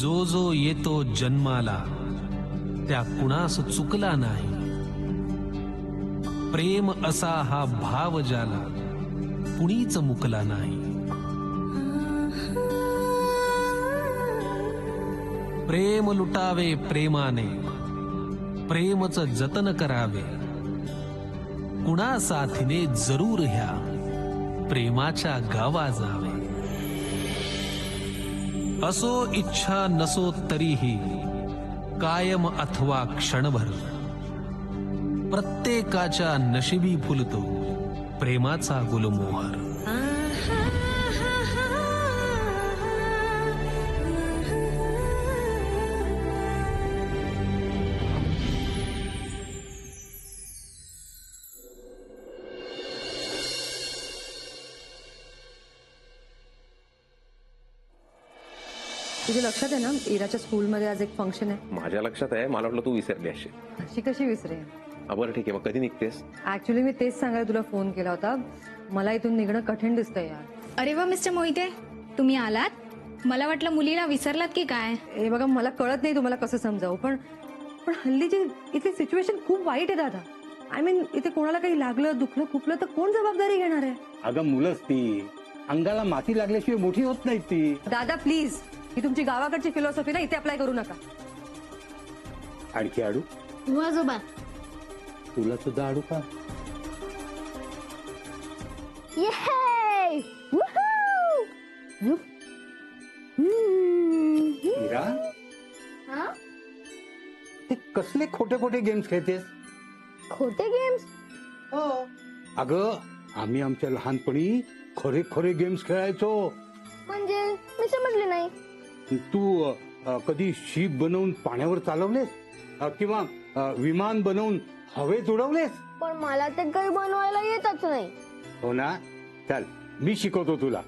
जो जो येतो जन्माला त्या कुणास चुकला नाही. प्रेम असा हा भाव ज्याला कुणीच मुकला नाही. प्रेम लुटावे प्रेमाने, प्रेमच जतन करावे. कुणा साथीने जरूर ह्या प्रेमाच्या गावा जावे. असो इच्छा नसो तरीही कायम अथवा क्षणभर प्रत्येकाच्या नशिबी फुलतो प्रेमाचा गुलमोहर. तुझ्या लक्षात आहे ना इराच्या स्कूलमध्ये आज एक फंक्शन आहे. माझ्या लक्षात आहे, मला वाटलं तू विसरली अशी. अशी कशी विसरे. बरं ठीक आहे, मग कधी निघतेस? ऍक्च्युली मी तेच सांगायला तुला फोन केला होता. मला इथून निघणं कठीण दिसतंय यार. अरे वा मिस्टर मोहिते, तुम्ही आलात. मला वाटलं मुलीला विसरलात की काय. हे बघा मला कळत नाही तुम्हाला कसं समजावं, पण पण हल्लीची इथली सिच्युएशन खूप वाईट आहे दादा. आय मीन इथे कोणाला काही लागलं दुखलं खुपलं तर कोण जबाबदारी घेणार आहे. अगं मुलंच ती, अंगाला माती लागल्याशिवाय मोठी होत नाही ती. दादा प्लीज, ही तुमची गावाकडची फिलॉसॉफी ना इथे अप्लाय करू नका. आणखी आडू? हो आजोबा. तुला सुद्धा आडू का? मीरा, ते कसले खोटे खोटे गेम्स खेळतेस? खोटे गेम्स? हो अगं, आम्ही आमच्या लहानपणी खरे खरे गेम्स खेळायचो. म्हणजे मी समजले नाही. तू कधी शीप बनवून पाण्यावर चालवलेस किंवा विमान बनवून हवेत उडवलेस? पण मला ते काही बनवायला येतच नाही. हो ना, चल मी शिकवतो तुला.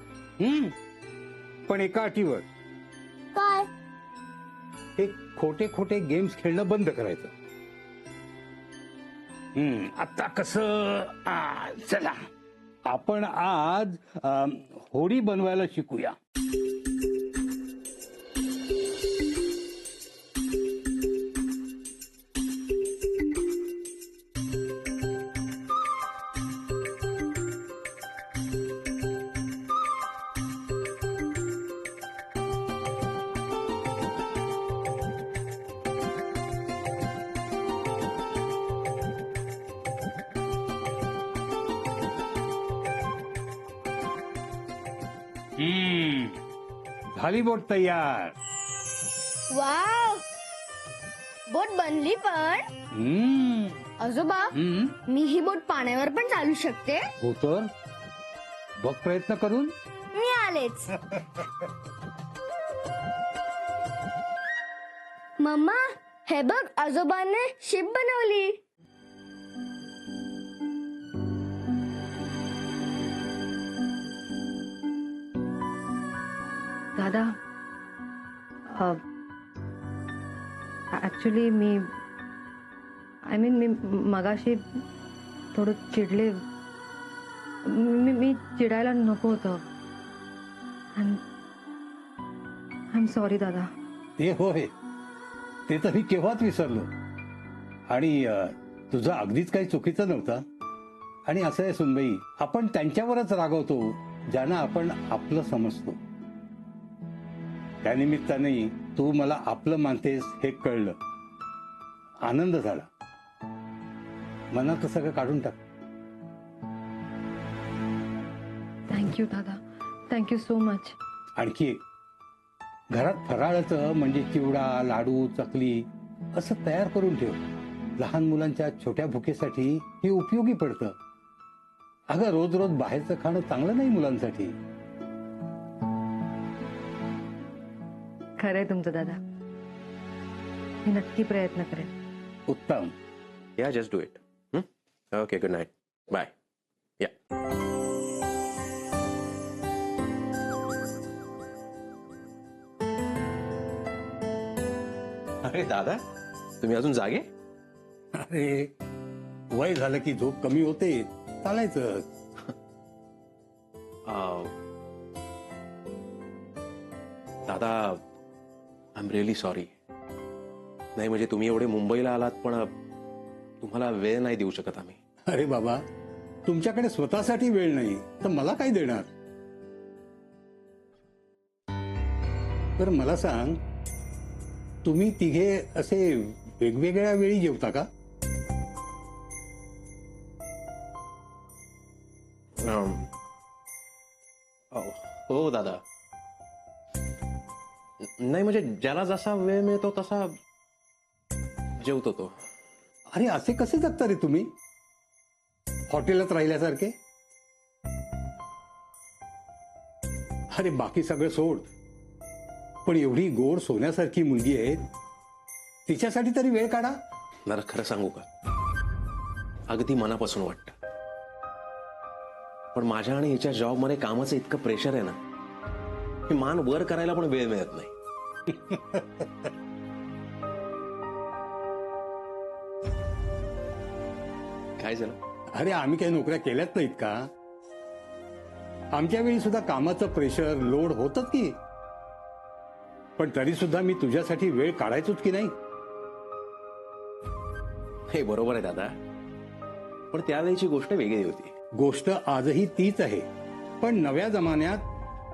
पण एका अटीवर. काय? हे खोटे खोटे गेम्स खेळणं बंद करायचं. आता कसं, चला आपण आज होडी बनवायला शिकूया. झाली बोट तयार. वाव, बोट बनली. पण आजोबा, मी ही बोट पाण्यावर पण चालू शकते? हो तर बघ प्रयत्न करून. मी आलेच. मम्मा, हे बघ आजोबांनी शिप बनवली. दादा ऍक्च्युली मी मगाशी थोडं चिडले. मी चिडायला नको होतं. आय एम सॉरी दादा. ते होय, ते तर मी केव्हाच विसरलो. आणि तुझं अगदीच काही चुकीचं नव्हतं. आणि असं आहे सुनबाई, आपण त्यांच्यावरच रागवतो ज्यांना आपण आपलं समजतो. त्यानिमित्ताने तू मला आपलं मानतेस हे कळलं. आनंद झाला. मनात सगळं काढून टाक. थँक्यू दादा, थँक्यू सो मच. आणखी एक, घरात फराळाचं म्हणजे चिवडा, लाडू, चकली असं तयार करून ठेव. लहान मुलांच्या छोट्या भुकेसाठी हे उपयोगी पडतं. अगं रोज रोज बाहेरचं खाणं चांगलं नाही मुलांसाठी. खरंय तुमचं दादा, मी नक्की प्रयत्न करेन. उत्तम. या, just do it. Okay, good night, bye. या. अरे दादा, तुम्ही अजून जागे? अरे वय झालं की झोप कमी होते, चालायचं. दादा, आय एम रिअली सॉरी. नाही म्हणजे तुम्ही एवढे मुंबईला आलात पण तुम्हाला वेळ नाही देऊ शकत आम्ही. अरे बाबा, तुमच्याकडे स्वतःसाठी वेळ नाही तर मला काय देणार? तर मला सांग, तुम्ही तिघे असे वेगवेगळ्या वेळी जेवता का? हो दादा. नाही म्हणजे ज्याला जसा वेळ मिळतो तसा जेवतो तो. अरे असे कसे जगता रे तुम्ही, हॉटेलात राहिल्यासारखे? अरे बाकी सगळं सोड, पण एवढी गोड सोन्यासारखी मुलगी आहे, तिच्यासाठी तरी वेळ काढा. जरा खरं सांगू का, अगदी मनापासून वाटतं. पण माझ्या आणि हिच्या जॉबमध्ये कामाचं इतकं प्रेशर आहे ना, की मान वर करायला पण वेळ मिळत नाही. काय झालं? अरे आम्ही काही नोकऱ्या केल्याच नाहीत का? आमच्या वेळी सुद्धा कामाचं प्रेशर लोड होतच की, पण तरी सुद्धा मी तुझ्यासाठी वेळ काढायचोच की नाही? हे बरोबर आहे दादा, पण त्यावेळीची गोष्ट वेगळी होती. गोष्ट आजही तीच आहे, पण नव्या जमान्यात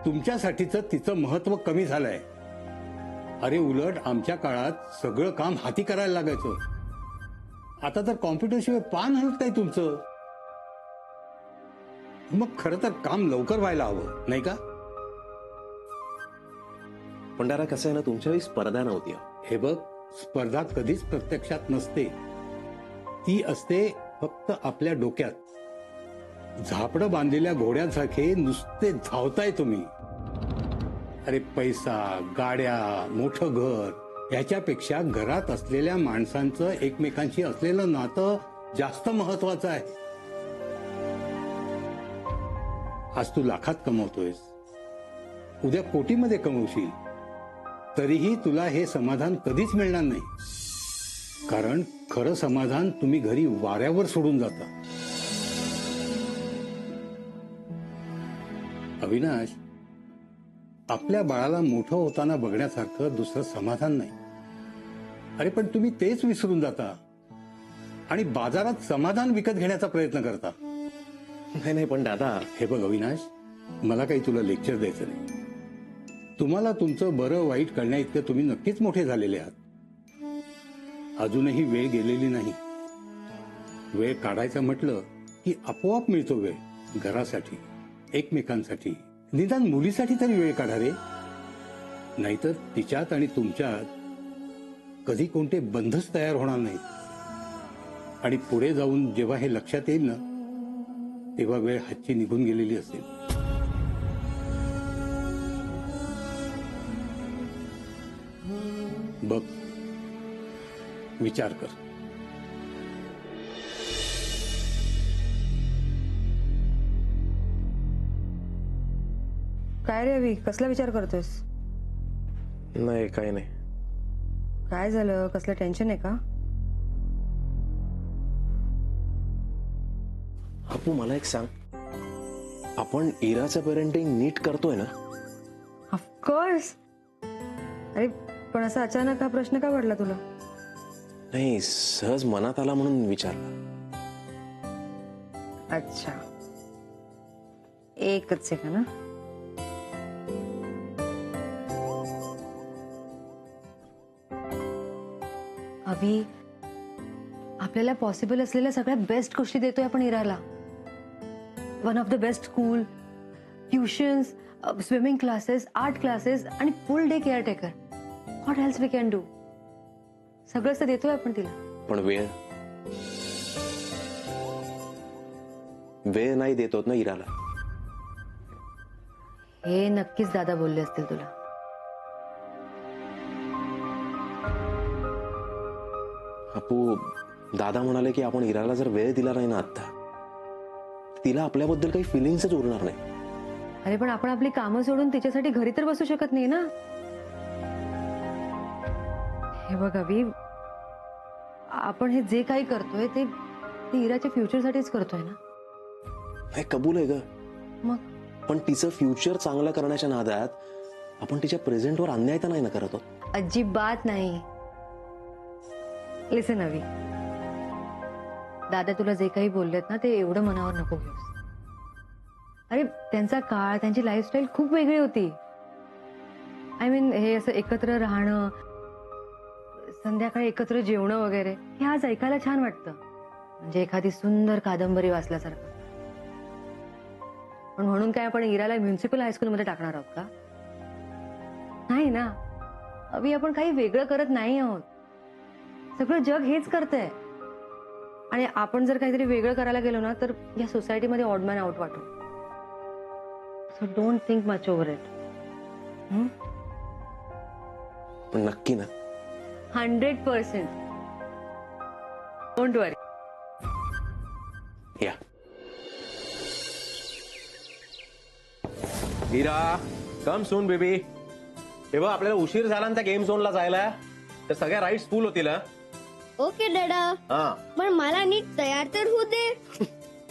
तुमच्यासाठीचं तिचं महत्व कमी झालंय. अरे उलट आमच्या काळात सगळं काम हाती करायला लागायचं. आता तर कॉम्प्युटरशिवाय पान हलत नाही तुमचं. मग खरं तर काम लवकर व्हायला हवं नाही का? पण दादा कसं आहे ना, तुमच्या वेळी स्पर्धा नव्हती. हे बघ, स्पर्धा कधीच प्रत्यक्षात नसते, ती असते फक्त आपल्या डोक्यात. झापडं बांधलेल्या घोड्यांसारखे नुसते धावताय तुम्ही. अरे पैसा, गाड्या, मोठं घर ह्याच्यापेक्षा घरात असलेल्या माणसांचं एकमेकांशी असलेलं नातं जास्त महत्वाचं आहे. आज तू लाखात कमवतोयस, उद्या कोटीमध्ये कमवशील, तरीही तुला हे समाधान कधीच मिळणार नाही. कारण खरं समाधान तुम्ही घरी वाऱ्यावर सोडून जाता. अविनाश, आपल्या बाळाला मोठं होताना बघण्यासारखं दुसरं समाधान नाही. अरे पण तुम्ही तेच विसरून जाता आणि बाजारात समाधान विकत घेण्याचा प्रयत्न करता. नाही पण दादा, हे बघ अविनाश, मला काही तुला लेक्चर द्यायचं नाही. तुम्हाला तुमचं बरं वाईट कळण्या इतकं तुम्ही नक्कीच मोठे झालेले आहात. अजूनही वेळ गेलेली नाही. वेळ काढायचं म्हटलं की आपोआप मिळतो वेळ. घरासाठी, एकमेकांसाठी, निदान मुलीसाठी तरी वेळ काढा रे. नाहीतर तिच्यात आणि तुमच्यात कधी कोणते बंधच तयार होणार नाहीत. आणि पुढे जाऊन जेव्हा हे लक्षात येईल ना, तेव्हा वेळ हातची निघून गेलेली असेल. बघ, विचार कर. काय रे अभि, कसला विचार करतोयस? नाही काही नाही. काय झालं? कसलं टेन्शन आहे का? अपू मला एक सांग, आपण इराचं पेरेंटिंग नीट करतोय ना? ऑफकोर्स. अरे पण असा अचानक हा प्रश्न का पडला तुला? नाही, सहज मनात आला म्हणून विचारला. अच्छा, एकच सेकंड ना. अभि, आपल्याला पॉसिबल असलेल्या सगळ्या बेस्ट गोष्टी देतोय आपण इराला. One of the best school, tuitions, swimming classes, art classes आणि full day care taker. What else we can do? सगळंच तर देतोय आपण तिला. पण वेळ नाही देतो ना इराला. हे नक्कीच दादा बोलले असतील तुला. अपू, दादा म्हणाले की आपण इराला जर वेळ दिला नाही ना आता, तिला आपल्याबद्दल काही फिलिंग्सच उरणार नाही. अरे पण आपण आपली कामं सोडून तिच्यासाठी घरी तर बसू शकत नाही ना. हे बघ अभि, आपण हे जे काही करतोय ते इराच्या फ्युचरसाठीच करतोय ना. हे कबूल आहे ग, मग पण तिचं फ्युचर चांगलं करण्याच्या नादात आपण तिच्या प्रेझेंटवर अन्याय तर नाही ना करत आहोत. अजिबात नाही. लिसन अवी, दादा तुला जे काही बोललेत ना ते एवढं मनावर नको घेऊस. अरे त्यांचा काळ, त्यांची लाईफस्टाईल खूप वेगळी होती. आय मीन हे असं एकत्र राहणं, संध्याकाळी एकत्र जेवणं वगैरे, हे आज ऐकायला छान वाटतं, म्हणजे एखादी सुंदर कादंबरी वाचल्यासारखं. पण म्हणून काय आपण इराला म्युन्सिपल हायस्कूलमध्ये टाकणार आहोत का? नाही ना अवी, आपण काही वेगळं करत नाही आहोत. सगळं जग हेच करतंय. आणि आपण जर काहीतरी वेगळं करायला गेलो ना तर या सोसायटीमध्ये ऑड मॅन आउट वाटू. So don't think much over it. पण नक्की ना? 100%. डोंट वरी. या हिरा, कम सून बेबी. हे बघ, आपल्याला उशीर झाला ना त्या गेम झोनला जायला, तर सगळ्या राईड्स फुल होतील. ओके दादा, हा पण मला नीट तयार तर होऊ दे.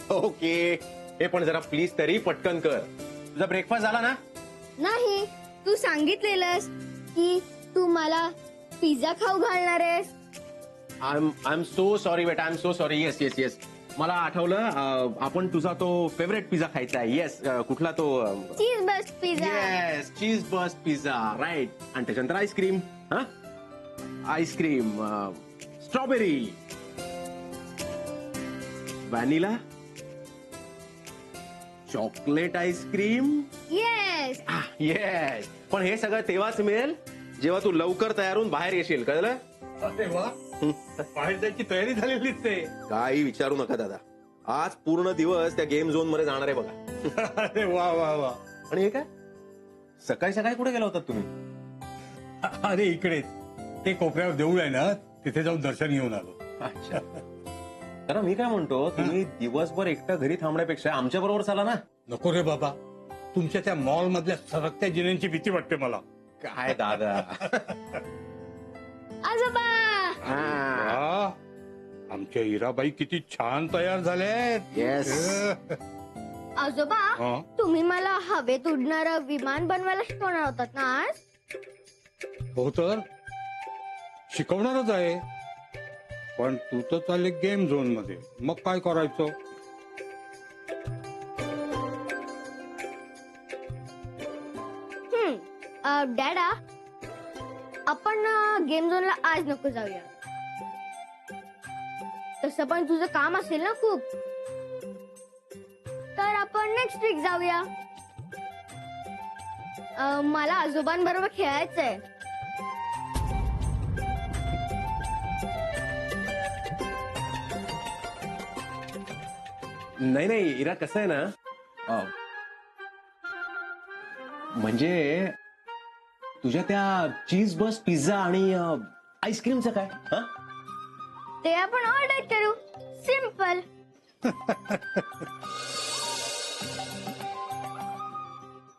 ओके. हे पण जरा प्लीज तरी पटकन कर. तुझा ब्रेकफास्ट झाला ना? नाही, तू सांगितलेलंस की तू मला पिझ्झा खाऊ घालणार आहेस. आय एम सो सॉरी बेटा, I am so sorry. Yes yes yes, मला आठवलं. आपण तुझा तो फेवरेट पिझ्झा खायचा आहे. येस, कुठला तो? चीज बस्ट पिझ्झा. येस, चीज बस्ट पिझ्झा, राईट. आणि त्याच्यानंतर आईस्क्रीम. हा, ice cream, strawberry, vanilla, chocolate ice cream. Yes. Yes. पण हे सगळं तेव्हाच मिळेल जेव्हा तू लवकर तयार होऊन बाहेर येशील, कळलं? अरे वा, बाहेर जायची तयारी झालेली दिसते. काही विचारू नका दादा, आज पूर्ण दिवस त्या गेम झोन मध्ये जाणार आहे बघा. अरे वा वा वा. आणि हे काय, सकाळी सकाळी कुठे गेला होता तुम्ही? अरे इकडेच, ते कोपऱ्यावर देऊळ आहे ना, तिथे जाऊन दर्शन घेऊन आलो. अच्छा. तर मी काय म्हणतो, तुम्ही दिवसभर एकटा घरी थांबण्यापेक्षा आमच्या बरोबर चला ना. नको रे बाबा, तुमच्या त्या मॉल मधल्या सरकत्या जिन्यांची भीती वाटते मला. काय दादा. आजोबा. वा, आमच्या हिराबाई किती छान तयार झाल्यात. येस. आजोबा, हा? तुम्ही मला हवेत उडणारं विमान बनवायला शिकवणार होतात ना आज? हो तर शिकवणारच आहे, पण तू तर चालले गेम झोन मध्ये, मग काय करायचं? डॅडा, आपण गेम झोनला आज नको जाऊया. तसं पण तुझं काम असेल ना खूप, तर आपण नेक्स्ट वीक जाऊया. मला आजोबांबरोबर खेळायचंय. नाही नाही इरा, कसं आहे ना, म्हणजे तुझ्या त्या चीज बस्ट पिझ्झा आणि आईस्क्रीमचं काय? हा, ते आपण ऑर्डर करू. सिम्पल.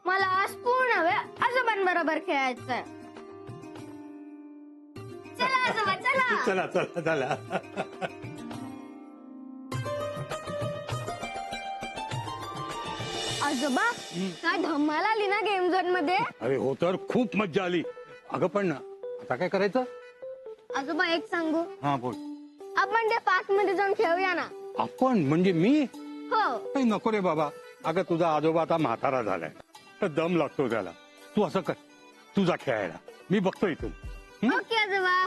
मला आज पूर्ण वेळ आजोबांबरोबर खेळायचंय. चला आजोबा, चला. चला चला चला. आजोबा, काय धमाल आली ना गेम झोन मध्ये. अरे हो तर खूप मज्जा आली. अगं पण ना, आता काय करायचं? आजोबा एक सांगू, हा बोल. आपण त्या पार्क मध्ये जाऊन खेळूया ना. आपण म्हणजे मी? हो. काही नको रे बाबा. अगं तुझा आजोबा आता म्हातारा झालाय, तर दम लागतो त्याला. तू असं कर, तुझा खेळायला मी बघतो इथून. ओके आजोबा.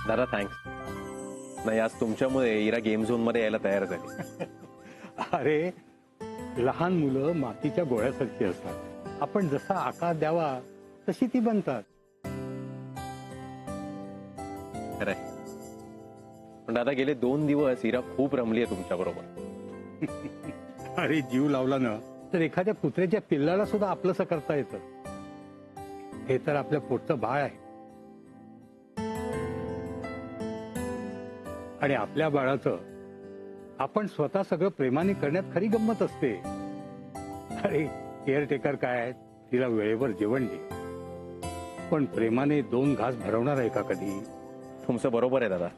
दादा थँक्स. नाही, आज तुमच्यामुळे इरा गेम झोन मध्ये यायला तयार झाली. अरे लहान मुलं मातीच्या गोळ्यासारखी असतात. आपण जसा आकार द्यावा तशी ती बनतात. खरंय. पण दादा, गेले 2 दिवस इरा खूप रमली आहे तुमच्या बरोबर. अरे जीव लावला ना तर एखाद्या कुत्र्याच्या पिल्लाला सुद्धा आपलंसं करता येतं. हे तर आपल्या पोटचं बाळ आहे. आणि आपल्या बाळाचं आपण स्वतः सगळं प्रेमाने करण्यात खरी गंमत असते. अरे केअरटेकर काय, तिला वेळेवर जेवण दे, पण प्रेमाने 2 घास भरवणार आहे का कधी? तुमचं बरोबर आहे दादा.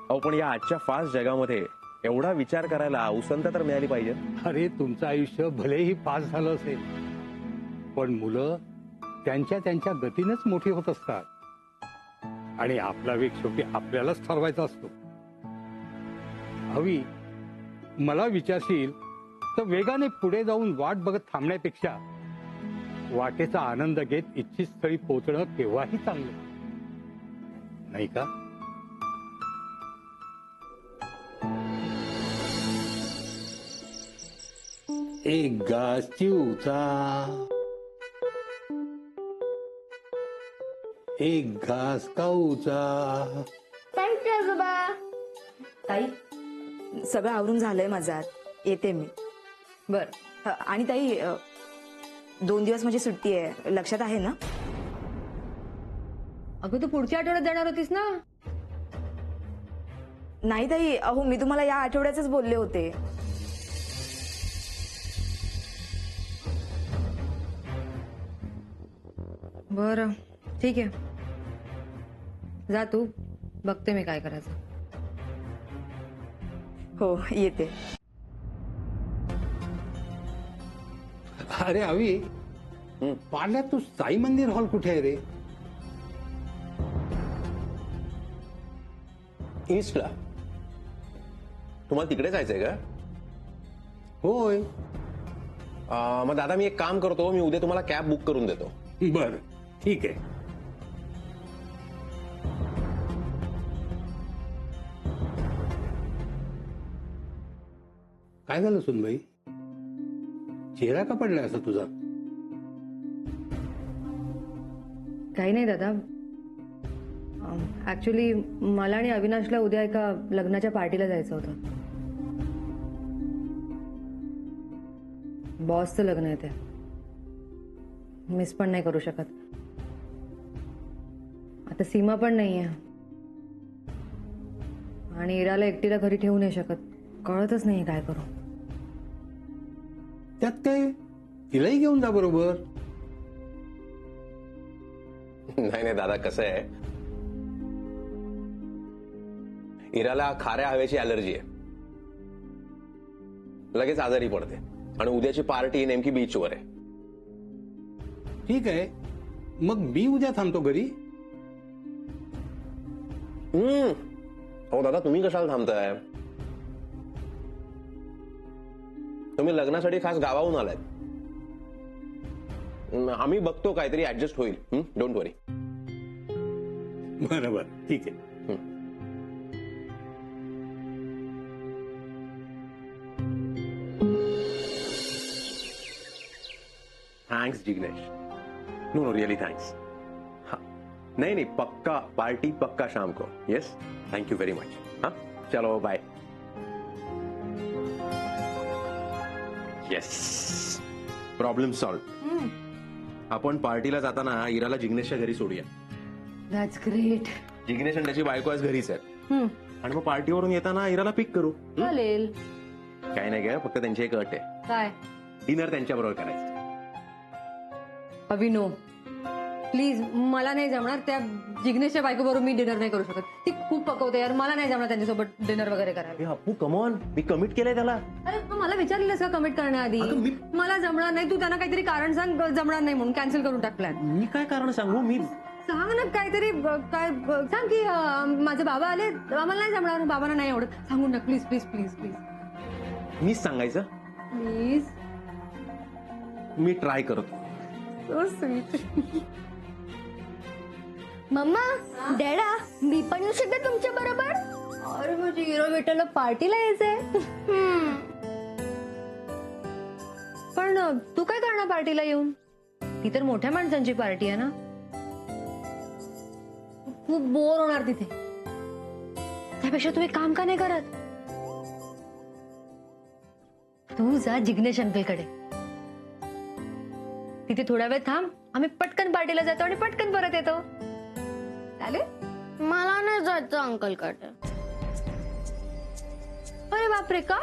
अहो पण या आजच्या फास्ट जगामध्ये एवढा विचार करायला उसंत तर मिळाली पाहिजे. अरे तुमचं आयुष्य भलेही पास झालं असेल, पण मुलं त्यांच्या त्यांच्या गतीनेच मोठी होत असतात. आणि आपला वेग शेवटी आपल्यालाच ठरवायचा असतो. हवी मला विचारशील तर वेगाने पुढे जाऊन वाट बघत थांबण्यापेक्षा वाटेचा आनंद घेत इच्छित स्थळी पोहोचणं केव्हाही चांगलं, नाही का? एक घास चिवचा, एक घास काऊचा. थँक्यू आजोबा. ताई सगळं आवरून झालंय माझं आज. येते मी. बर. आणि ताई 2 दिवस माझी सुट्टी आहे, लक्षात आहे ना? अगं तू पुढच्या आठवड्यात जाणार होतीस ना? नाही ताई, अहो मी तुम्हाला या आठवड्याचेच बोलले होते. बर ठीक आहे, जा तू, बघते मी काय करायचं. हो येते. अरे हवी पाण्यात तू साई मंदिर हॉल कुठे आहे रे? ईस्टला. तुम्हाला तिकडे जायचंय का? होय. मग दादा मी एक काम करतो, मी उद्या तुम्हाला कॅब बुक करून देतो. बर ठीक आहे. काय झालं सुनबाई, चेहरा का पडलाय असा तुझा? काही नाही दादा, ऍक्च्युली मला आणि अविनाशला उद्या एका लग्नाच्या पार्टीला जायचं होतं. बॉसचं लग्न आहे ते, मिस पण नाही करू शकत. आता सीमा पण नाहीये आणि इराला एकटीला घरी ठेवू नाही शकत. कळतच नाहीये काय करू. त्यात काय, तिलाही घेऊन जा बरोबर. नाही नाही दादा, कसं आहे, इराला खाऱ्या हवेची अलर्जी आहे, लगेच आजारी पडते. आणि उद्याची पार्टी नेमकी बीचवर आहे. ठीक आहे, मग मी उद्या थांबतो घरी. हो दादा, तुम्ही कशाला थांबताय? तुम्ही लग्नासाठी खास गावाहून आलाय. आम्ही बघतो, काहीतरी ऍडजस्ट होईल. Don't worry. बरोबर ठीक आहे. Thanks Jignesh. No no really thanks. नहीं नहीं, पक्का पार्टी, पक्का शाम को. Yes, thank you very much. हाँ चलो बाय. Yes, problem solve. आपण पार्टीला जाताना इराला जिग्नेशच्या घरी सोडूया. That's great. जिग्नेश आणि त्याची बायको आज घरीच आहेत. आणि मग पार्टीवरून येताना इराला पिक करू. चालेल. काही नाही काय, फक्त त्यांची एक अट आहे, काय? डिनर त्यांच्याबरोबर करायचं. अभि नो प्लीज, मला नाही जमणार. त्या जिग्नेशच्या बायकोबरोबर मी डिनर नाही करू शकत. ती खूप पकवते यार, मला नाही जमणार त्यांच्यासोबत डिनर वगैरे करायला. अप्पू कमॉन, मी कमिट केलंय त्याला. अरे पण मला विचारलेलंस का कमिट करण्याआधी? अगं मला जमणार नाही. तू त्यांना काहीतरी कारण सांग, जमणार नाही म्हणून कॅन्सल करून टाक प्लॅन. मी काय कारण सांगू? मी सांग ना काहीतरी. काय सांग की माझे बाबा आले, आम्हाला नाही जमणार, बाबांना नाही आवडत. सांगून टाक प्लीज प्लीज प्लीज प्लीज मीच सांगायचं. प्लीज. मी ट्राय करतो. So sweet. मम्मा, डॅडा, मी पण येऊ शकते तुमच्या बरोबर? अरे म्हणजे हिरो बेटाला पार्टीला यायचंय. पण तू काय करणार पार्टीला येऊन? ती तर मोठ्या माणसांची पार्टी आहे ना. खूप बोर होणार तिथे. त्यापेक्षा तू एक काम का नाही करत? तू जा जिग्नेश अंकलकडे, तिथे थोडा वेळ थांब. आम्ही पटकन पार्टीला जातो आणि पटकन परत येतो. चालेल? मला नाही जायचं अंकलकडे. अरे बापरे, का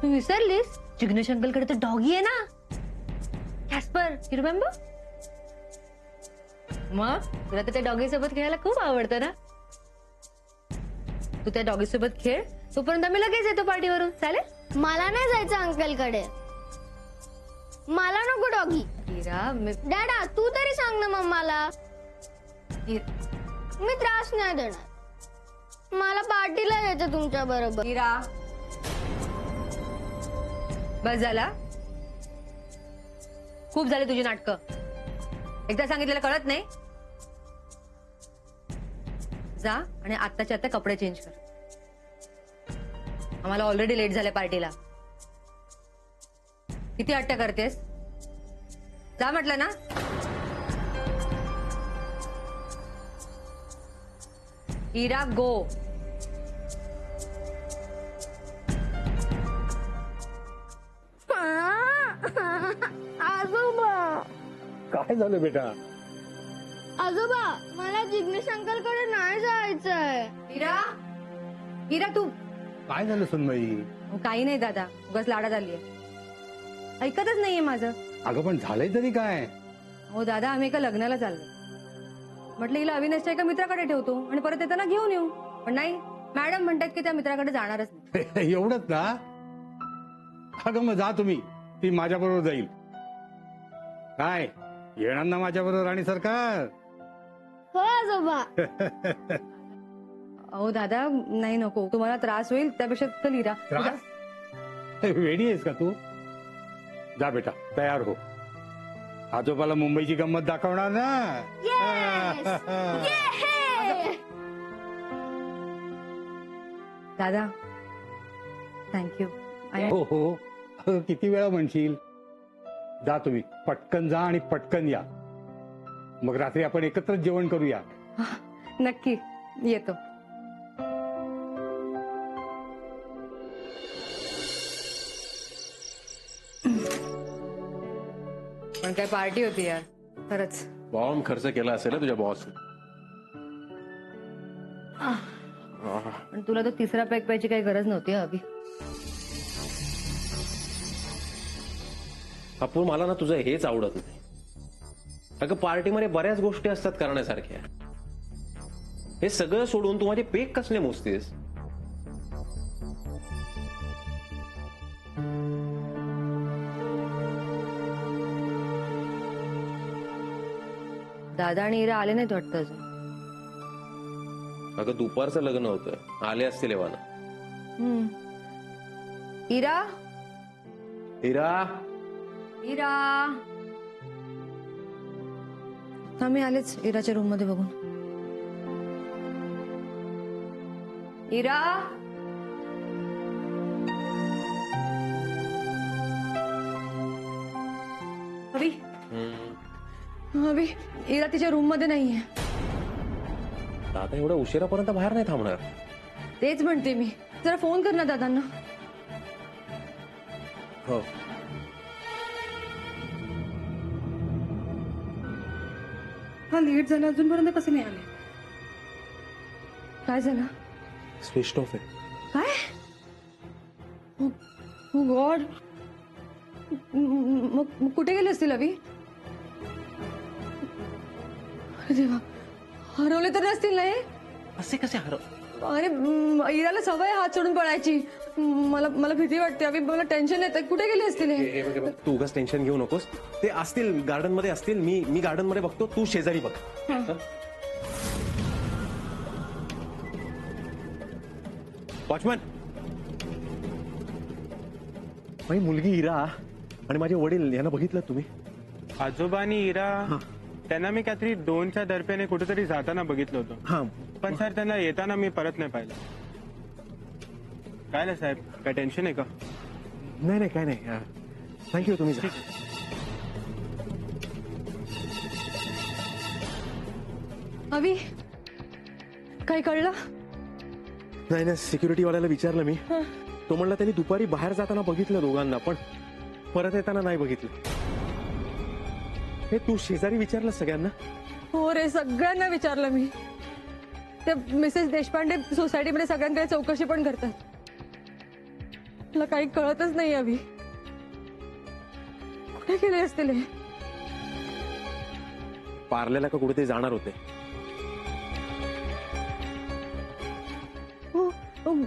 तू विसरलीस? जिग्नेश अंकलकडे तर डॉगी आहे ना, कॅस्पर, यू रिमेंबर? मग तुला तर त्या डॉगी सोबत खेळायला खूप आवडतं ना. तू त्या डॉगी सोबत खेळ, तोपर्यंत आम्ही लगेच येतो पार्टीवरून. चालेल? मला नाही जायचं अंकलकडे. मला नको डॉगी. इरा, डॅडा तू तरी सांग ना मम्माला. मी त्रास नाही देणार. मला पार्टीला जायचं तुमच्या बरोबर. इरा, बस झाला. खूप झाली तुझी नाटकं. एकदा सांगितलेलं कळत नाही. जा आणि आत्ताच्या आत्ता कपडे चेंज कर. आम्हाला ऑलरेडी लेट झाले पार्टीला. किती हट्ट करतेस? जा म्हटलं ना. इरा, गो. आजोबा, काय झालं बेटा? आजोबा मला जिग्नेश अंकलकडे नाही जायचंय. इरा, इरा तू. काय झालं सुनबाई? काही नाही दादा, उगाच लाडात आलीये. ऐकतच नाहीये माझं. अगं पण झालंय तरी काय? हो दादा, आम्ही एका लग्नाला चाललो. म्हटलं हिला अविनाशच्या एका मित्राकडे ठेवतो आणि परत येताना घेऊन येऊ. पण नाही, मॅडम म्हणतात की त्या मित्राकडे जाणारच नाही. एवढंच ना? अगं मग जा तुम्ही, ती माझ्या बरोबर जाईल. काय येणार ना माझ्या बरोबर राणी सरकार? हो आजोबा. अहो दादा, नाही नको, तुम्हाला त्रास होईल. त्यापेक्षा चल इरा. त्रास? वेडी आहेस का तू? जा बेटा, तयार हो. आजोबाला मुंबईची गंमत दाखवणार ना. दादा, थँक्यू. हो हो, अगं, किती वेळा म्हणशील? जा तुम्ही, पटकन जा आणि पटकन या. मग रात्री आपण एकत्र जेवण करूया. नक्की येतो. पण काय पार्टी होती यार, खरंच. बॉम्ब खर्च केला असेल ना तुझ्या बॉस. पण तुला तो तिसरा पॅक प्यायची काही गरज नव्हती अभि. अप्पू, मला ना तुझं हेच आवडत नाही. अगं पार्टीमध्ये बऱ्याच गोष्टी असतात करण्यासारख्या. हे सगळं सोडून तू माझे पेक कसले मोजतेस? दादा आणि इरा आले नाहीत वाटतं अजून. अगं दुपारचं लग्न होतं, आले असतील एव्हाना. इरा, हिरा, इरा. आम्ही आलेच इराच्या रूम मध्ये बघून. इरा, अभि, अभि, इरा तिच्या रूम मध्ये नाहीये. दादा एवढ्या उशिरापर्यंत बाहेर नाही थांबणार. तेच म्हणते मी. जरा फोन कर ना दादांना. हो. हा लेट झाला, अजूनपर्यंत कसे नाही आले? काय झालं? स्विच ऑफ आहे. काय? ओ गॉड. मग कुठे गेले असतील अभि? अरे देवा, हरवले तर नसतील ना हे? असे कसे हरव? अरे इराला सवय हात सोडून पळायची. मला भीती वाटते अभि, मला टेन्शन येतं. कुठे गेले असतील हे? हे बघ, तू उगाच टेन्शन घेऊ नकोस. ते असतील गार्डन मध्ये असतील. मी गार्डन मध्ये बघतो, तू शेजारी बघ. वॉचमॅन, माझी मुलगी इरा आणि माझे वडील यांना बघितलं तुम्ही? आजोबा आणि इरा त्यांना मी काहीतरी 2च्या दरम्यान कुठेतरी जाताना बघितलं होतं. हा, पण सर त्यांना येताना मी परत नाही पाहिलं. काय नाही साहेब, काय टेन्शन आहे का? नाही नाही, काय नाही. थँक्यू, तुम्ही जा. अभि, काही कळलं? नाही नाही, सिक्युरिटी वाल्याला विचारलं मी. तो म्हणला त्यांनी दुपारी बाहेर जाताना बघितलं दोघांना, पण परत येताना नाही बघितलं. हे तू शेजारी विचारलं सगळ्यांना? हो रे, सगळ्यांना विचारलं मी. ते मिसेस देशपांडे सोसायटीमध्ये सगळ्यांकडे चौकशी पण करतात. मला काही कळतच नाही अभि. कुठे गेले असतील हे? पार्लेला का कुठे ते जाणार होते.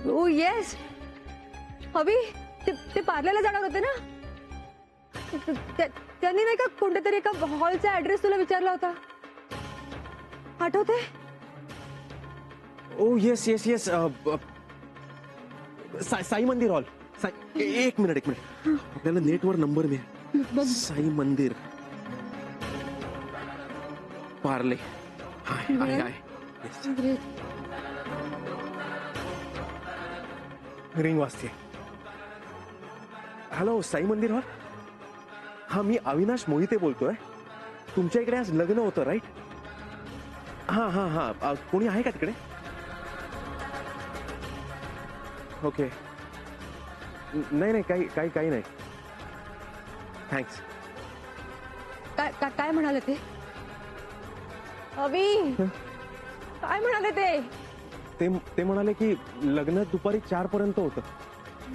ओ येस अभि, ते पार्लरला जाणार होते ना. त्यांनी नाही का कोणत्या तरी एका हॉलचा ऍड्रेस तुला विचारला होता, आठवते? ओ येस येस येस, साई मंदिर हॉल. एक मिनिट आपल्याला नेटवर नंबर मिळेल. साई मंदिर पार्ले. हाय हाय हाय. रिंग वाजते. हॅलो, साई मंदिर हॉल. हा, मी अविनाश मोहिते बोलतोय. तुमच्या इकडे आज लग्न होतं राईट? हा हा हा, कोणी आहे का तिकडे? ओके. नाही नाही, काही नाही. थँक्स. काय म्हणाले ते अभि? काय म्हणाले ते म्हणाले की लग्न दुपारी 4 पर्यंत होतं.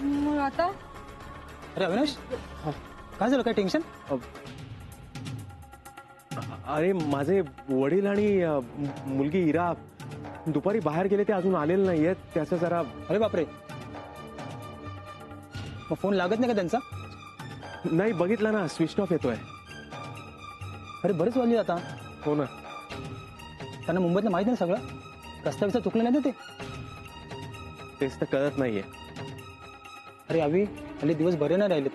मग आता? अरे अविनाश, काय झालं? काय टेन्शन? अरे, माझे वडील आणि मुलगी इरा दुपारी बाहेर गेले, ते अजून आलेले नाहीयेत. त्याचं जरा. अरे बापरे, मग फोन लागत नाही का त्यांचा? नाही, बघितलं ना, स्विच ऑफ येतोय. अरे बरेच वाजले आता. हो ना. त्यांना मुंबईतलं माहिती नाही सगळं? रस्ता बिस्ता चुकले नाही ना ते? तेच तर कळत नाहीये. अरे अभि, हल्ली दिवस बरे नाही राहिलेत.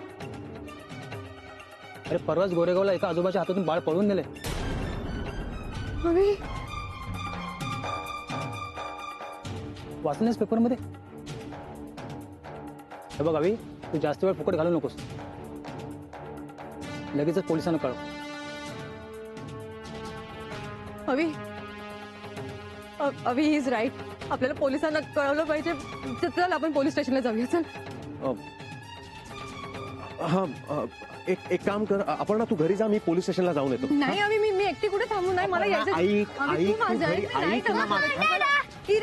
अरे परवाच गोरेगावला एका आजोबाच्या हातातून बाळ पळून नेले. अभि, वाचलं नाहीस पेपरमध्ये? हे बघ अभि, तू जास्त वेळ फुकट घालू नकोस. लगेचच पोलिसांना कळव. अभि इज राईट. आपल्याला पोलिसांना कळवलं पाहिजे. चल आपण पोलीस स्टेशनला जाऊया. चल. हा, एक काम कर, आपण ना, तू घरी जा, मी पोलीस स्टेशनला जाऊन येतो. नाही अभि, मी एकटी कुठे थांबू? नाही, मला यायचं. अभि, तू माझं ऐक. नाही,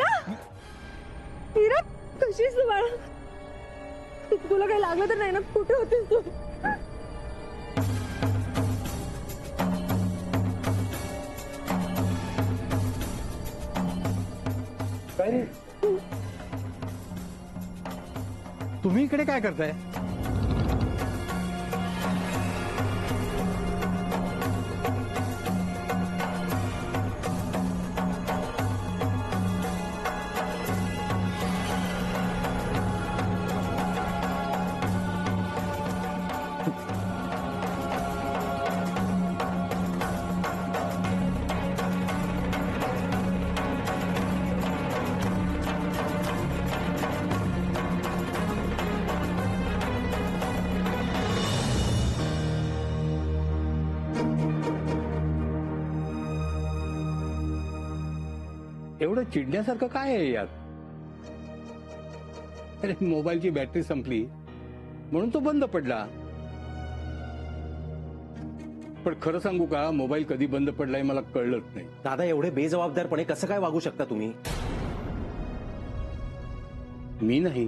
इरा कशीच तू बाळा? तुला काही लागलं तर नाही ना? कुठे होतीस तू? काय रे, तुम्ही इकडे काय करताय? एवढं चिडण्यासारखं काय आहे यात? अरे, मोबाईलची बॅटरी संपली म्हणून तो बंद पडला. पण खरं सांगू का, मोबाईल कधी बंद पडलाय मला कळलंच नाही. दादा, एवढे बेजबाबदारपणे कसं काय वागू शकता तुम्ही? मी नाही,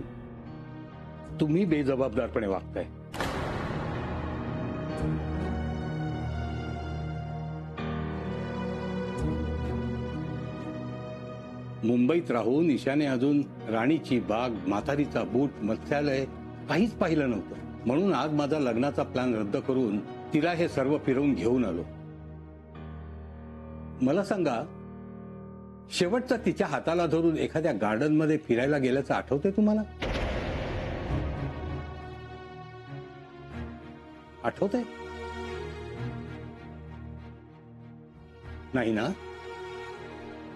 तुम्ही बेजबाबदारपणे वागताय. मुंबईत राहून ईशाने अजून राणीची बाग, म्हातारीचा बूट, मत्स्यालय काहीच पाहिलं नव्हतं. म्हणून आज माझा लग्नाचा प्लॅन रद्द करून तिला हे सर्व फिरवून घेऊन आलो. मला सांगा, शेवटचा तिच्या हाताला धरून एखाद्या गार्डन मध्ये फिरायला गेल्याचं आठवतंय तुम्हाला? आठवतंय? नाही ना?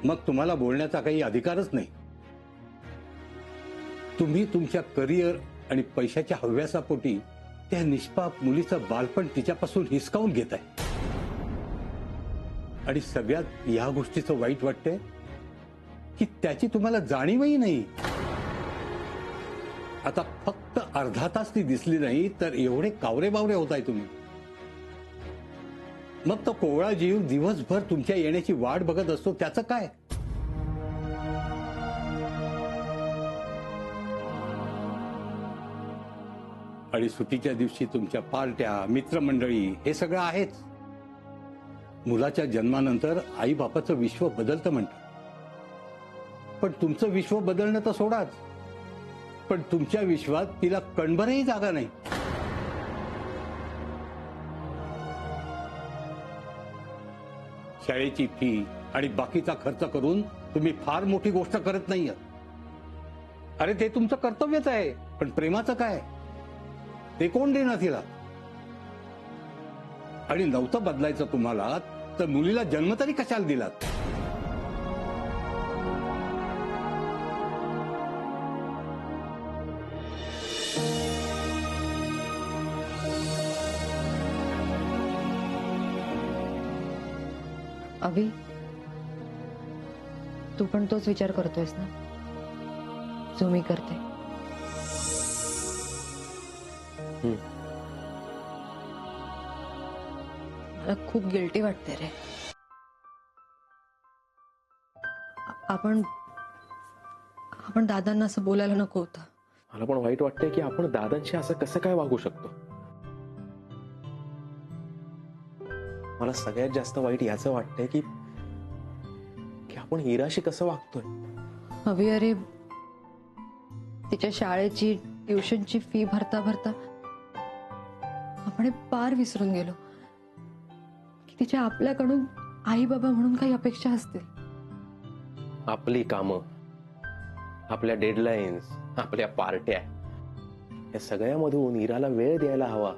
मग तुम्हाला बोलण्याचा काही अधिकारच नाही. तुम्ही तुमच्या करिअर आणि पैशाच्या हव्यासापोटी त्या निष्पाप मुलीचं बालपण तिच्यापासून हिसकावून घेताय. आणि सगळ्यात या गोष्टीचं वाईट वाटतंय की त्याची तुम्हाला जाणीवही नाही. आता फक्त अर्धा तास ती दिसली नाही तर एवढे कावरे बावरे होताय तुम्ही. मग तो कोवळा जीव दिवसभर तुमच्या येण्याची वाट बघत असतो, त्याचं काय? आणि सुट्टीच्या दिवशी तुमच्या पार्ट्या मित्रमंडळी हे सगळं आहेच. मुलाच्या जन्मानंतर आई बापाचं विश्व बदलतं म्हणतात, पण तुमचं विश्व बदलणं तर सोडाच, पण तुमच्या विश्वात तिला कणभरही जागा नाही. शाळेची फी आणि बाकीचा खर्च करून तुम्ही फार मोठी गोष्ट करत नाही. अरे ते तुमचं कर्तव्यच आहे, पण प्रेमाचं काय ते कोण देणार तिला? आणि नव्हतं बदलायचं तुम्हाला तर मुलीला जन्म तरी कशाला दिलात? अभि, तू पण तोच विचार करतोयस ना जो मी करते? मला खूप गिल्टी वाटते रे. आपण आपण दादांना असं बोलायला नको होतं. मला पण वाईट वाटतंय की आपण दादांशी असं कसं काय वागू शकतो. मला सगळ्यात जास्त वाईट याचं वाटतंय की आपण हिराशी कसं वागतोय. हवी अरे, तिच्या शाळेची ट्युशनची फी भरता भरता आपण हे पार विसरून गेलो की तिच्या आपल्याकडून आई बाबा म्हणून काही अपेक्षा असतील. आपली कामं, आपल्या डेडलाईन्स, आपल्या पार्ट्या, या सगळ्यामधून हिराला वेळ द्यायला हवा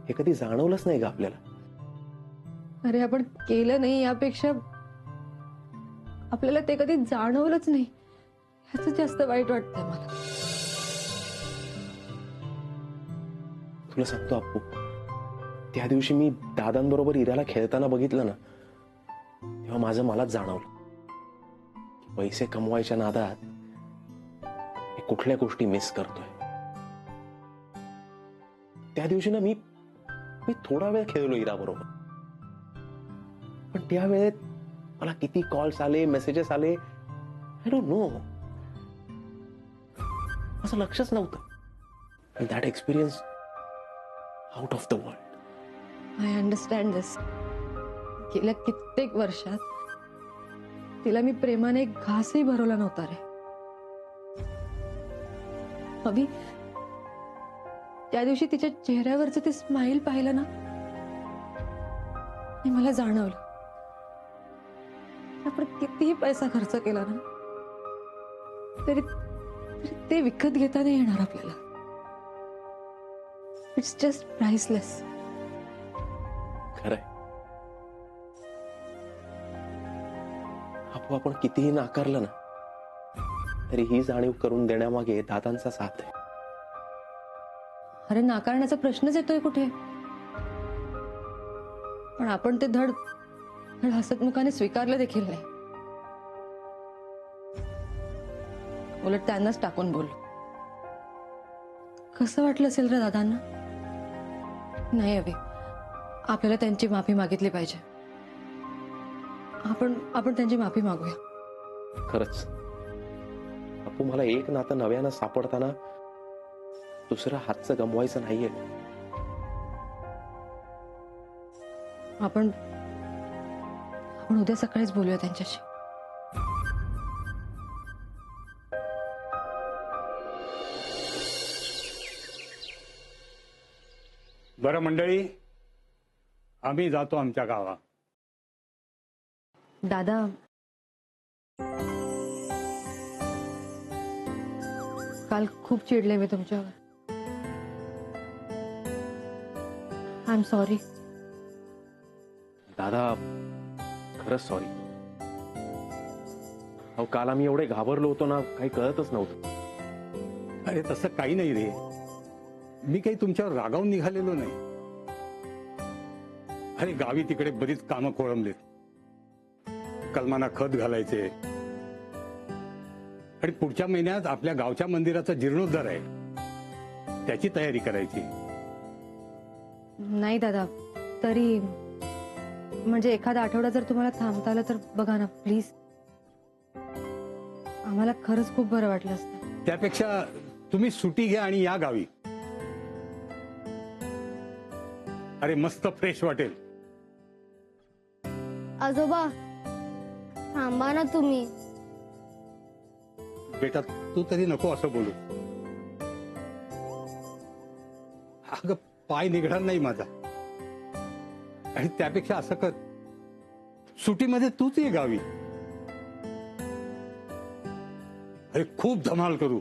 हे कधी जाणवलंच नाही का आपल्याला? अरे आपण केलं नाही यापेक्षा आपल्याला ते कधी जाणवलंच नाही ह्याच जास्त वाईट वाटतंय मला. तुला सांगतो अप्पू, त्या दिवशी मी दादांबरोबर हिराला खेळताना बघितलं ना, तेव्हा माझं मलाच जाणवलं पैसे कमवायच्या नादात मी कुठल्या गोष्टी मिस करतोय. त्या दिवशी ना मी थोडा वेळ खेळलो हिरा बरोबर, पण त्या वेळेत मला किती कॉल्स आले, मेसेजेस आले, आय डोंट नो, असं लक्षच नव्हतं. That experience out of the world. I understand this. गेल्या कित्येक वर्षात तिला मी प्रेमाने एक घासही भरवला नव्हता रे. अभि, त्या दिवशी तिच्या चेहऱ्यावरचं ते स्माइल पाहिलं ना, आणि मला जाणवलं आपण कितीही पैसा खर्च केला ना तरी ते विकत घेता नाही येणार आपल्याला. It's just priceless. खरंय. आपण कितीही नाकारलं ना तरी ही जाणीव करून देण्यामागे दादांचा साथ आहे. अरे नाकारण्याचा प्रश्नच येतोय कुठे? पण आपण ते धड हसतमुखाने स्वीकारलं देखील नाही, उलट त्यांनाच टाकून बोल. कसं वाटलं असेल रे दादांना? नाही अभि, आपल्याला त्यांची माफी मागितली पाहिजे. आपण त्यांची माफी मागूया. खरंच अप्पू, मला एक नातं नव्यानं सापडताना दुसरं हातचं गमवायचं नाहीये. आपण उद्या सकाळीच बोलूया त्यांच्याशी. बरं मंडळी, आम्ही जातो आमच्या गावात. दादा, काल खूप चिडले मी तुमच्यावर. I am sorry. दादा, खरंच सॉरी. अहो, काल आम्ही एवढे घाबरलो होतो ना, काही कळतच नव्हतं. अरे तसं काही नाही रे, मी काही तुमच्यावर रागावून निघालेलो नाही. अरे गावी तिकडे बरीच कामं खोळंबलीत. कलमांना खत घालायचे आणि पुढच्या महिन्यात आपल्या गावच्या मंदिराचा जीर्णोद्धार आहे, त्याची तयारी करायची. नाही दादा, तरी म्हणजे एखादा आठवडा जर तुम्हाला थांबता आलं तर बघा ना प्लीज. आम्हाला खरंच खूप बरं वाटलं असतं. त्यापेक्षा तुम्ही सुट्टी घ्या आणि या गावी. अरे मस्त फ्रेश वाटेल. आजोबा थांबा ना तुम्ही. बेटा तू तरी नको असं बोलू. अगं पाय निघणार नाही माझा. आणि त्यापेक्षा असं कर, सुट्टीमध्ये तूच ये गावी. अरे खूप धमाल करू.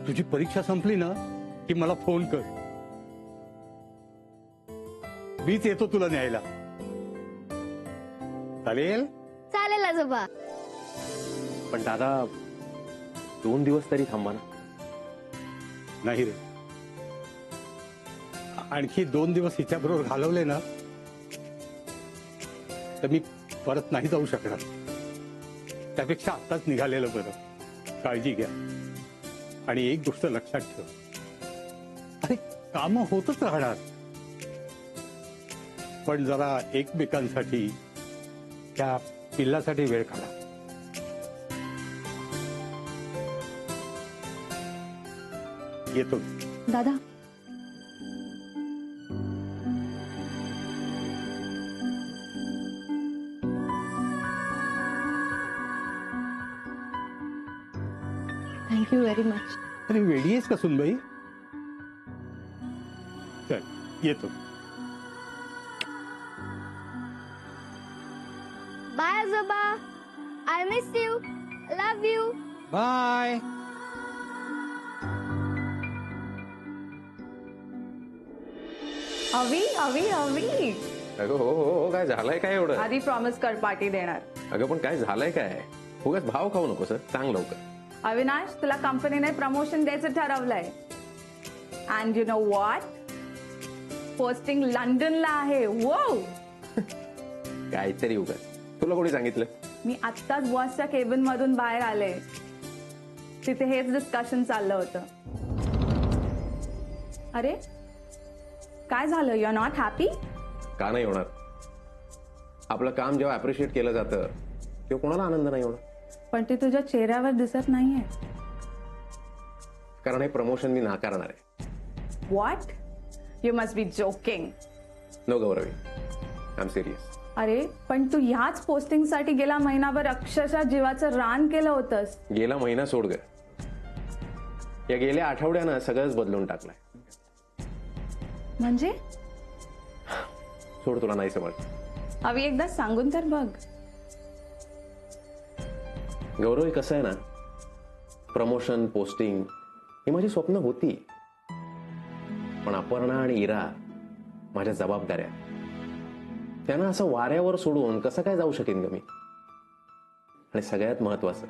तुझी परीक्षा संपली ना की मला फोन कर, मीच येतो तुला न्यायला. चालेल? चालेल आजोबा. पण दादा 2 दिवस तरी थांबा ना. नाही रे, आणखी 2 दिवस हिच्याबरोबर घालवले ना तर मी परत नाही जाऊ शकणार. त्यापेक्षा आताच निघालेलं बरं. काळजी घ्या. आणि एक गोष्ट लक्षात ठेव, अरे काम होतच राहणार, पण जरा एकमेकांसाठी त्या पिल्लासाठी वेळ काढा. येतो. दादा थँक्यू व्हेरी मच. अरे वेडी आहेस का सुनबाई? चल येतो. बाय आजोबा. I miss you. Love you. Bye. Avi Avi Avi अगं हो हो हो, काय झालंय काय एवढं? आधी प्रॉमिस कर पार्टी देणार. अगं पण काय झालंय काय? उगाच भाव खाऊ नको सर, सांग लवकर. अविनाश तुला कंपनीने प्रमोशन द्यायचं ठरवलंय. And you know what, posting लंडनला आहे. वो काहीतरी उगाच. तुला कोणी सांगितलं? मी आत्ताच बॉसच्या केबिन मधून बाहेर आले. तिथे हेच डिस्कशन चाललं होतं. अरे काय झालं? You are not happy? का नाही होणार? आपलं काम जेव्हा अप्रिशिएट केलं जातं तेव्हा कोणाला आनंद नाही होणार? पण ते तुझ्या चेहऱ्यावर दिसत नाहीये. कारण हे प्रमोशन मी नाकारणार आहे. What? You must be joking. No Gauravi, I am serious. अरे पण तू ह्याच पोस्टिंग साठी गेला महिनाभर अक्षरशः जीवाचं रान केलं होतंस. गेला महिना सोड ग, या गेल्या आठवड्यानं सगळंच बदलून टाकलंय. म्हणजे सोड, तुला नाही समज. अवी एकदा सांगून तर बघ. गौरवी कसं आहे ना, प्रमोशन पोस्टिंग ही माझी स्वप्न होती, पण अपर्णा आणि इरा माझ्या जबाबदाऱ्या, त्यांना असं वाऱ्यावर सोडून कसं काय जाऊ शकेन ग मी? आणि सगळ्यात महत्वाचं,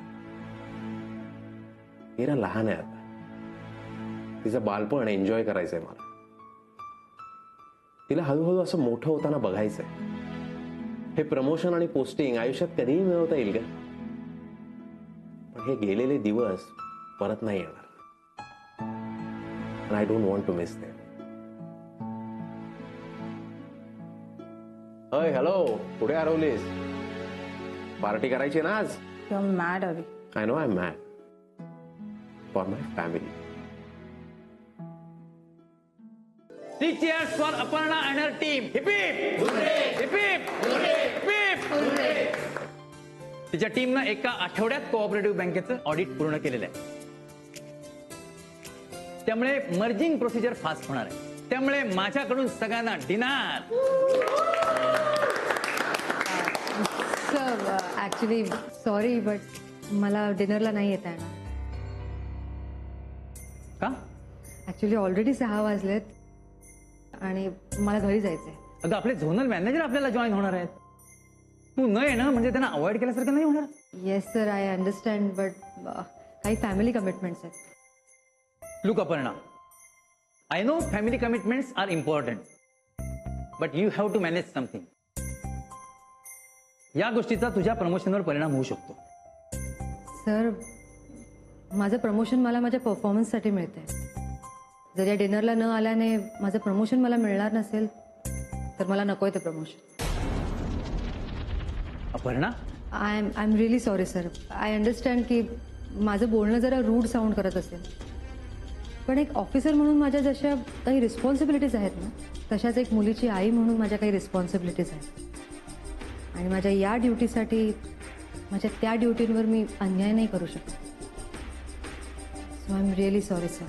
इरा लहान आहे आता, तिचं बालपण एन्जॉय करायचंय मला. तिला हळूहळू असं मोठं होताना बघायचंय. हे प्रमोशन आणि पोस्टिंग आयुष्यात कधीही मिळवता येईल का? पण हे गेलेले दिवस परत नाही येणार. I don't want to miss them. अय हॅलो, कुठे हरवलीस? पार्टी करायची ना आज? You are mad Avi. I know I am mad for my family. Cheers for Aparna and her team. Hip hip! Hooray! Hip hip! Hooray! Hip hip! तिच्या टीमनं एका आठवड्यात कोऑपरेटिव्ह बँकेचं ऑडिट पूर्ण केलेलं आहे. त्यामुळे मर्जिंग प्रोसिजर फास्ट होणार आहे. त्यामुळे माझ्याकडून सगळ्यांना dinner. Sir actually sorry, but मला डिनरला नाही येता येणार. का? ऍक्च्युली ऑलरेडी 6 वाजलेत आणि मला घरी जायचंय. अगं आपले झोनल मॅनेजर आपल्याला जॉईन होणार आहेत. तू न येणं म्हणजे त्यांना अवॉइड केल्यासारखं नाही होणार. Yes sir, I understand, but काही फॅमिली कमिटमेंट्स आहेत. Look Aparna, I know family commitments are important, but you have to manage something. या गोष्टीचा तुझ्या प्रमोशनवर परिणाम होऊ शकतो. सर माझं प्रमोशन मला माझ्या परफॉर्मन्ससाठी मिळतंय. जर या डिनरला न आल्याने माझं प्रमोशन मला मिळणार नसेल तर मला नकोय ते promotion. Aparna, I am really sorry sir. I understand की माझं बोलणं जरा रूड साऊंड करत असेल, पण एक ऑफिसर म्हणून माझ्या जशा काही रिस्पॉन्सिबिलिटीज आहेत ना, तशाच एक मुलीची आई म्हणून माझ्या काही रिस्पॉन्सिबिलिटीज आहेत. आणि माझ्या या ड्युटीसाठी माझ्या त्या ड्युटींवर मी अन्याय नाही करू शकत. So I am really sorry sir,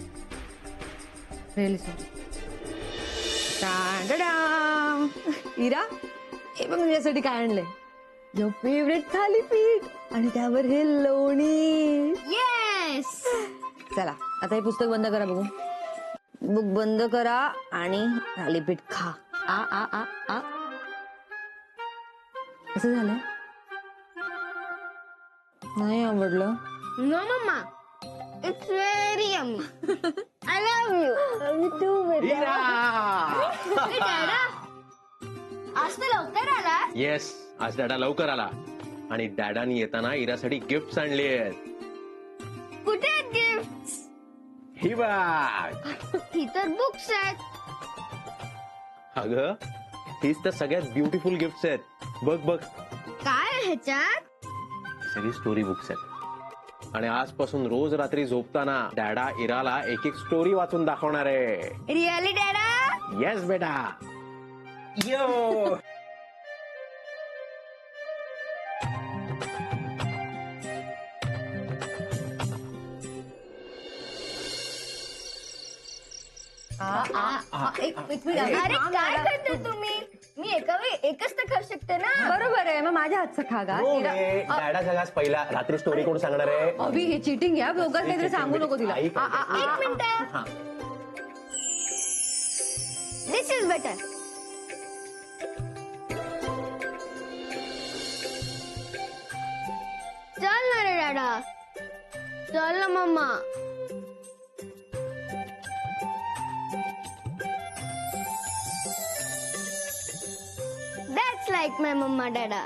really sorry. Ira, हे बघ तुझ्यासाठी काय आणलंय. योर फेवरेट थालीपीठ आणि त्यावर हे लोणी. येस. चला आता हे पुस्तक बंद करा बघू. बुक बंद करा आणि थालीपीठ खा. आ आ आ आ. कसं झालं? नाही आवडलं? No mamma, it's very yummy. I love you. Love you too बेटा. डॅडा, आज तर लवकर आला. येस, आज डॅडा लवकर आला आणि डॅडानी येताना इरासाठी गिफ्ट आणली आहेत. कुठे आहेत गिफ्ट? ही बघ. ही तर बुक्स आहेत. अगं, हीच तर सगळ्यात ब्युटिफुल गिफ्ट आहेत. बघ बघ, काय आहे ह्याच्यात? सगळी स्टोरी बुक्स आहेत. आणि आजपासून रोज रात्री झोपताना डॅडा इराला एक एक स्टोरी वाचून दाखवणार आहे. रिअली डॅडा? येस बेटा. यो. एक मिनिट. अरे काय करता तुम्ही? मी एका वेळी एकच तर खाऊ शकते ना. बरोबर आहे, मग माझ्या हातचं खा गा. डॅडा सगळ्यात पहिला रात्री स्टोरी कोण सांगणार आहे? अभि, हे चिटिंग या दोघात काहीतरी सांगू नको तिला. ऐक, ऐक. एक मिनिट. This is better. चल ना रे डॅडा, चल ना mamma. That's like my mama, dada.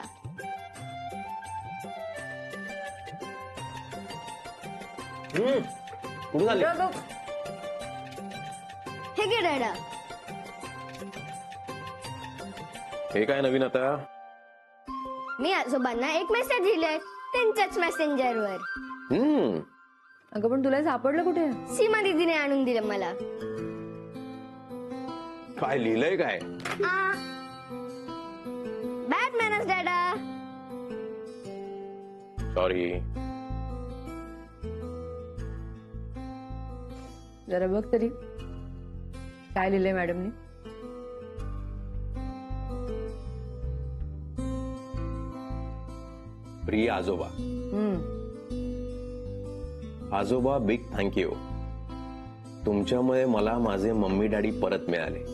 कुठे झाली? हे घे डॅडा. हे काय नवीन आता? मी आजोबांना एक मेसेज दिले त्यांच्याच मेसेंजरवर. अगं पण तुला सापडलं कुठे? सीमा दीदीने आणून दिलं मला. काय लिहिलंय काय? Bad manners dada. सॉरी. जरा बघ तरी काय लिहिलंय मॅडमनी. प्रिय आजोबा, आजोबा बिग थँक्यू. तुमच्यामुळे मला माझे मम्मी डॅडी परत मिळाले.